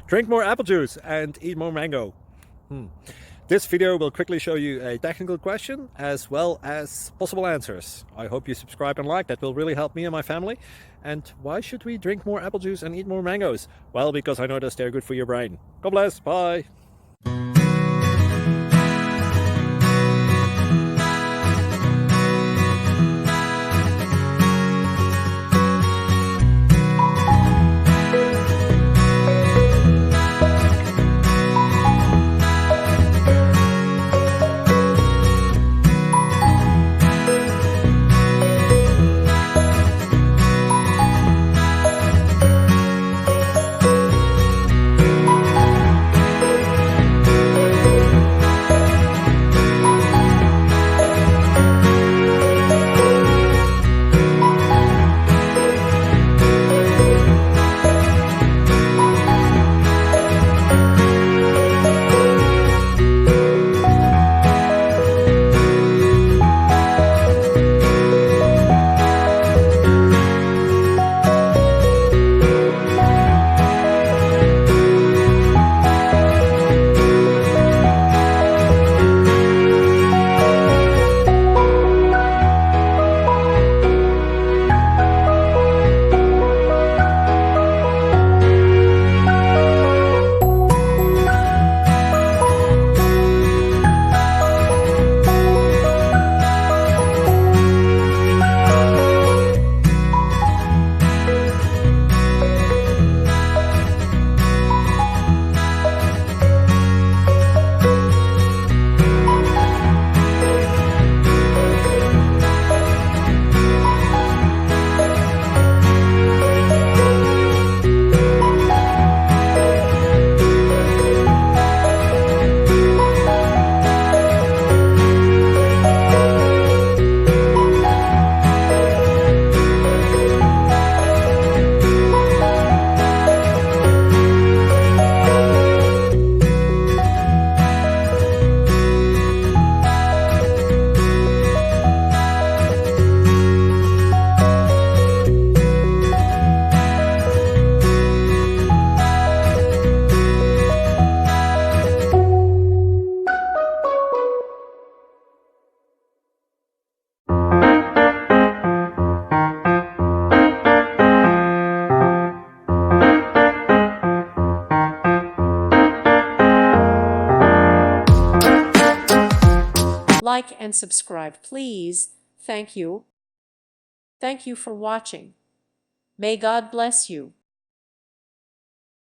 Drink more apple juice and eat more mango. This video will quickly show you a technical question as well as possible answers. I hope you subscribe and like, that will really help me and my family. And why should we drink more apple juice and eat more mangoes? Well, because I noticed they're good for your brain. God bless, bye! Like and subscribe, please. Thank you. Thank you for watching. May God bless you.